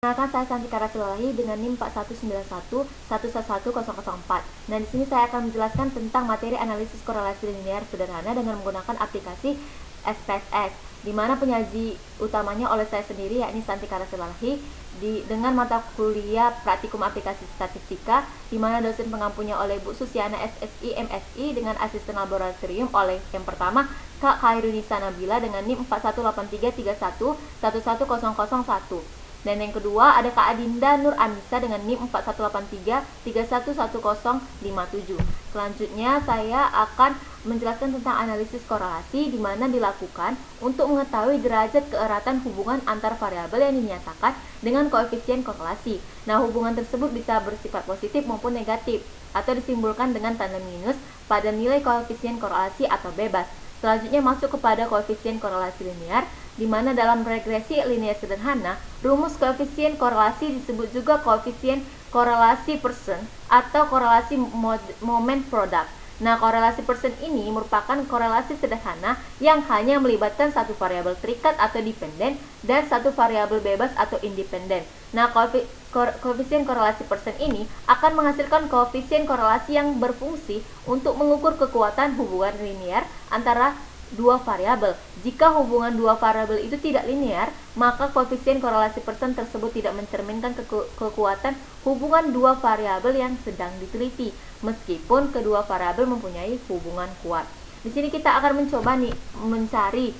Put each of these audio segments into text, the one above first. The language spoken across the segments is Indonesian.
Perkenalkan, saya Santika Rasulullah dengan NIM 4191111004. Nah, di sini saya akan menjelaskan tentang materi analisis korelasi linear sederhana dengan menggunakan aplikasi SPSS, di mana penyaji utamanya oleh saya sendiri, yakni Santika Rasulullah, dengan mata kuliah praktikum aplikasi statistika, di mana dosen pengampunya oleh Bu Susiana SSI MSI dengan asisten laboratorium oleh yang pertama Kak Khairunisa Nabila dengan NIM 418331110001. Dan yang kedua ada Kak Adinda Nur Anissa dengan NIM 418331111057. Selanjutnya saya akan menjelaskan tentang analisis korelasi, di mana dilakukan untuk mengetahui derajat keeratan hubungan antar variabel yang dinyatakan dengan koefisien korelasi. Nah, hubungan tersebut bisa bersifat positif maupun negatif, atau disimbolkan dengan tanda minus pada nilai koefisien korelasi atau bebas. Selanjutnya masuk kepada koefisien korelasi linear, di mana dalam regresi linear sederhana, rumus koefisien korelasi disebut juga koefisien korelasi persen atau korelasi moment product. Nah, korelasi persen ini merupakan korelasi sederhana yang hanya melibatkan satu variabel terikat atau dependen dan satu variabel bebas atau independen. Nah, koefisien korelasi persen ini akan menghasilkan koefisien korelasi yang berfungsi untuk mengukur kekuatan hubungan linear antara dua variabel. Jika hubungan dua variabel itu tidak linear, maka koefisien korelasi persen tersebut tidak mencerminkan kekuatan hubungan dua variabel yang sedang diteliti, meskipun kedua variabel mempunyai hubungan kuat. Di sini kita akan mencoba mencari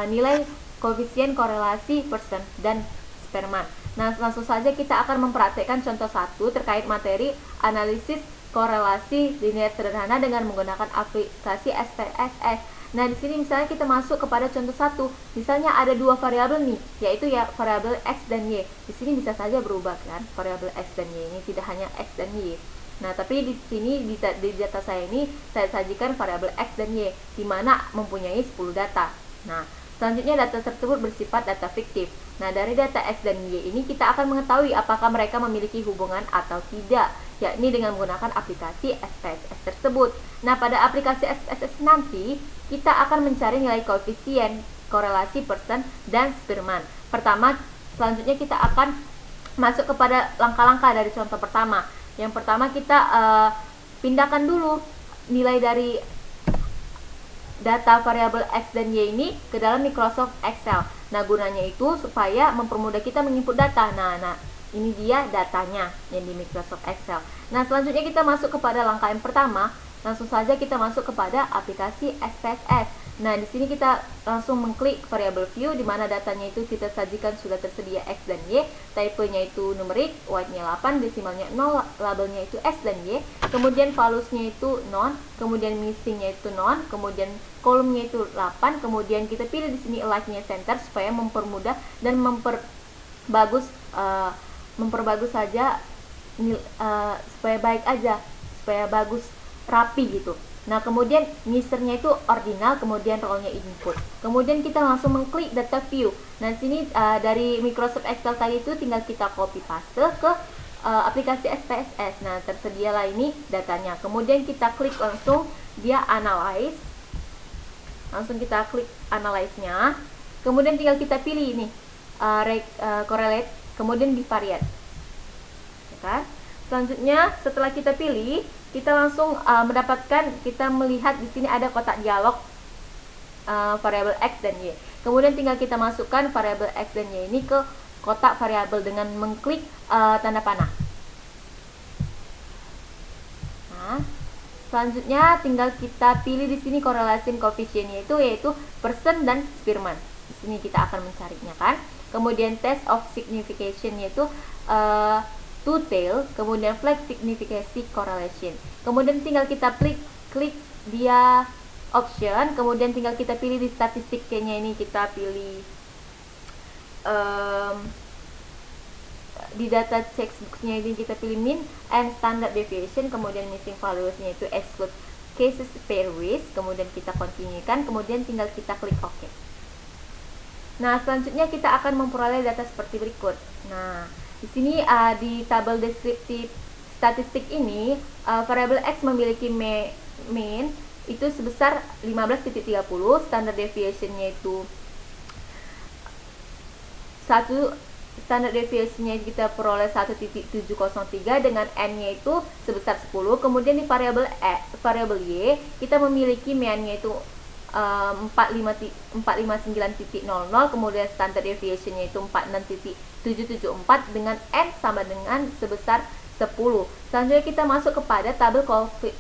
nilai koefisien korelasi persen dan Spearman. Nah, langsung saja kita akan mempraktekkan contoh 1 terkait materi analisis korelasi linear sederhana dengan menggunakan aplikasi SPSS. Nah, di sini misalnya kita masuk kepada contoh 1. Misalnya ada dua variabel nih, yaitu ya variabel X dan Y. Di sini bisa saja berubah kan, variabel X dan Y ini tidak hanya X dan Y. Nah, tapi di sini di data saya ini saya sajikan variabel X dan Y, di mana mempunyai 10 data. Nah, selanjutnya data tersebut bersifat data fiktif. Nah, dari data X dan Y ini kita akan mengetahui apakah mereka memiliki hubungan atau tidak, yakni dengan menggunakan aplikasi SPSS tersebut. Nah, pada aplikasi SPSS nanti kita akan mencari nilai koefisien korelasi persen dan Spearman. Selanjutnya kita akan masuk kepada langkah-langkah dari contoh pertama. Yang pertama kita pindahkan dulu nilai dari data variabel X dan Y ini ke dalam Microsoft Excel. Nah, gunanya itu supaya mempermudah kita menginput data. Nah, ini dia datanya yang di Microsoft Excel. Nah, selanjutnya kita masuk kepada langkah yang pertama. Langsung saja kita masuk kepada aplikasi SPSS. Nah, di sini kita langsung mengklik variable view, di mana datanya itu kita sajikan sudah tersedia X dan Y, typenya itu numerik, white-nya 8, desimalnya 0, labelnya itu S dan Y, kemudian values-nya itu non, kemudian missing-nya itu non, kemudian kolomnya itu 8, kemudian kita pilih di sini align-nya center supaya mempermudah dan memperbagus saja supaya baik aja, supaya bagus, rapi gitu. Nah, kemudian misernya itu ordinal, kemudian role-nya input. Kemudian kita langsung mengklik data view. Nah, sini dari Microsoft Excel tadi itu tinggal kita copy paste ke aplikasi SPSS. Nah, tersedialah ini datanya. Kemudian kita klik langsung dia analyze. Langsung kita klik analyze-nya. Kemudian tinggal kita pilih ini correlate, kemudian bivariate. Ya kan? Selanjutnya setelah kita pilih, kita langsung kita melihat di sini ada kotak dialog variabel X dan Y. Kemudian tinggal kita masukkan variabel X dan Y ini ke kotak variabel dengan mengklik tanda panah. Nah, selanjutnya tinggal kita pilih di sini korelasi koefisiennya yaitu persen dan Spearman. Di sini kita akan mencarinya kan. Kemudian test of signification yaitu two tail, kemudian flag signification correlation. Kemudian tinggal kita klik dia option, kemudian tinggal kita pilih di statistiknya ini kita pilih di data textbooknya ini kita pilih mean and standard deviation, kemudian missing values-nya itu exclude cases pair with, kemudian kita continuekan, kemudian tinggal kita klik OK. Nah, selanjutnya kita akan memperoleh data seperti berikut. Nah, di sini di tabel deskriptif statistik ini variabel X memiliki mean itu sebesar 15.30, standard deviation-nya itu standar deviasinya kita peroleh 1.703 dengan n-nya itu sebesar 10. Kemudian di variabel y kita memiliki mean-nya itu 459.00, kemudian standar deviation-nya itu 46.774 dengan n sama dengan sebesar 10. Selanjutnya kita masuk kepada tabel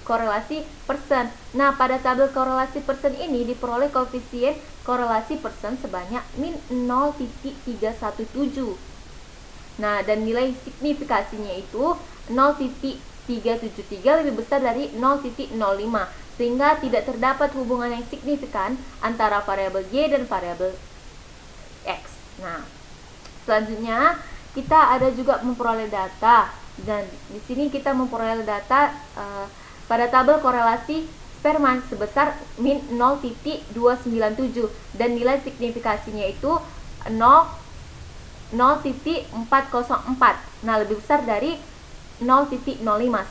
korelasi persen. Nah, pada tabel korelasi persen ini diperoleh koefisien korelasi persen sebanyak min 0.317. Nah, dan nilai signifikasinya itu 0.373 lebih besar dari 0.05, sehingga tidak terdapat hubungan yang signifikan antara variabel y dan variabel x. Nah, selanjutnya kita ada juga memperoleh data, dan di sini kita memperoleh data pada tabel korelasi Spearman sebesar min 0.297 dan nilai signifikasinya itu 0.404. Nah, lebih besar dari 0.05,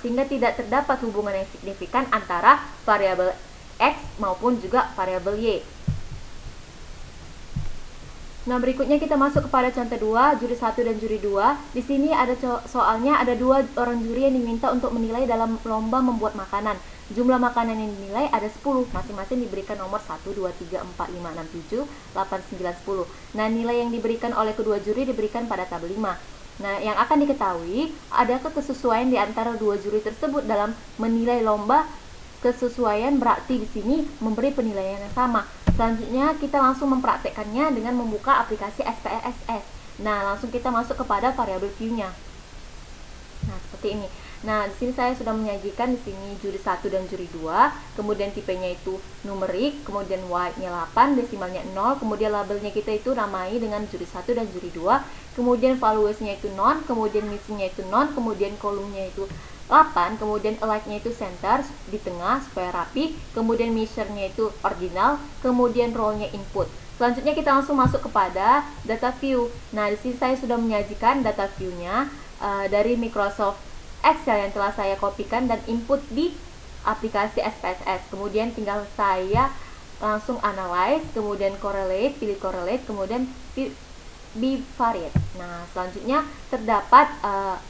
sehingga tidak terdapat hubungan yang signifikan antara variabel x maupun juga variabel y. Nah, berikutnya kita masuk kepada contoh 2, juri 1 dan juri 2. Di sini ada soalnya ada 2 orang juri yang diminta untuk menilai dalam lomba membuat makanan. Jumlah makanan yang dinilai ada 10, masing-masing diberikan nomor 1, 2, 3, 4, 5, 6, 7, 8, 9, 10. Nah, nilai yang diberikan oleh kedua juri diberikan pada tabel 5. Nah, yang akan diketahui, adakah kesesuaian di antara dua juri tersebut dalam menilai lomba? Kesesuaian berarti di sini memberi penilaian yang sama. Selanjutnya kita langsung mempraktekkannya dengan membuka aplikasi SPSS. Nah, langsung kita masuk kepada variabel view-nya. Nah, seperti ini. Nah, di sini saya sudah menyajikan di sini juri 1 dan juri 2, kemudian tipenya itu numerik, kemudian Y-nya 8, desimalnya 0, kemudian labelnya kita itu namai dengan juri 1 dan juri 2, kemudian values-nya itu non, kemudian missing-nya itu non, kemudian kolumnya itu 8, kemudian alike-nya itu center di tengah supaya rapi, kemudian measure-nya itu ordinal, kemudian role-nya input. Selanjutnya kita langsung masuk kepada data view. Nah, di sini saya sudah menyajikan data view-nya dari Microsoft Excel yang telah saya kopikan dan input di aplikasi SPSS. Kemudian tinggal saya langsung analyze, kemudian correlate, pilih correlate, kemudian bivariate. Nah, selanjutnya terdapat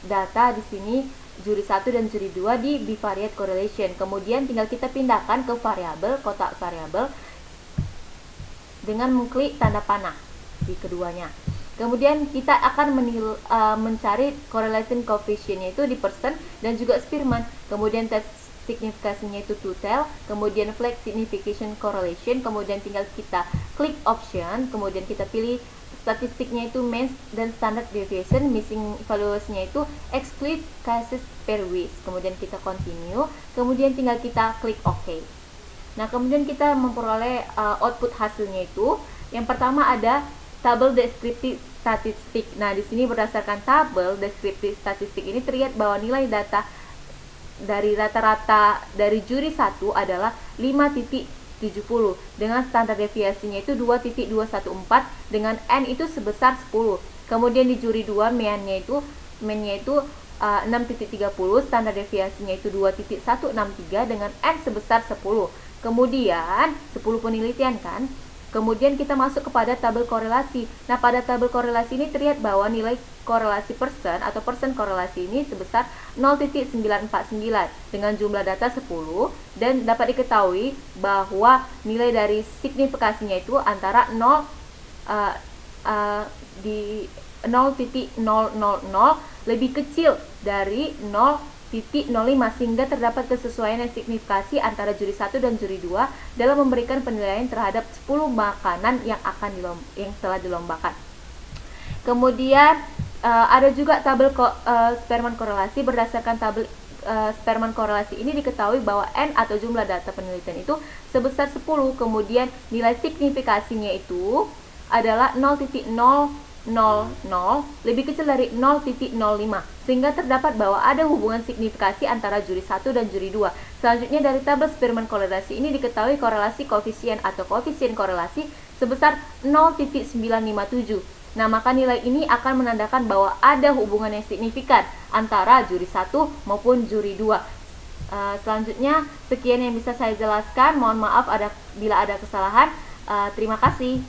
data di sini juri 1 dan juri 2 di bivariate correlation. Kemudian tinggal kita pindahkan ke variabel, kotak variabel dengan mengklik tanda panah di keduanya. Kemudian kita akan mencari correlation coefficient yaitu di persen dan juga Spearman. Kemudian tes signifikasinya itu to-tail, kemudian flag signification correlation, kemudian tinggal kita klik option, kemudian kita pilih statistiknya itu mean dan standard deviation, missing values-nya itu exclude cases per week. Kemudian kita continue, kemudian tinggal kita klik OK. Nah, kemudian kita memperoleh output hasilnya itu. Yang pertama ada tabel deskriptif statistik. Nah, di sini berdasarkan tabel deskriptif statistik ini terlihat bahwa nilai data dari rata-rata dari juri 1 adalah 5.70 dengan standar deviasinya itu 2.214 dengan n itu sebesar 10. Kemudian di juri 2 mean-nya itu 6.30, standar deviasinya itu 2.163 dengan n sebesar 10. Kemudian 10 penelitian kan. Kemudian kita masuk kepada tabel korelasi. Nah, pada tabel korelasi ini terlihat bahwa nilai korelasi persen atau persen korelasi ini sebesar 0.949 dengan jumlah data 10 dan dapat diketahui bahwa nilai dari signifikasinya itu antara 0,000 lebih kecil dari 0.05 sehingga terdapat kesesuaian yang signifikasi antara juri 1 dan juri 2 dalam memberikan penilaian terhadap 10 makanan yang telah dilombakan. Kemudian ada juga tabel Spearman korelasi. Berdasarkan tabel Spearman korelasi ini diketahui bahwa n atau jumlah data penelitian itu sebesar 10, kemudian nilai signifikasinya itu adalah 0.000 lebih kecil dari 0.05 sehingga terdapat bahwa ada hubungan signifikasi antara juri 1 dan juri 2. Selanjutnya dari tabel Spearman korelasi ini diketahui korelasi koefisien atau koefisien korelasi sebesar 0.957. Nah, maka nilai ini akan menandakan bahwa ada hubungan yang signifikan antara juri 1 maupun juri 2. Selanjutnya sekian yang bisa saya jelaskan. Mohon maaf bila ada kesalahan. Terima kasih.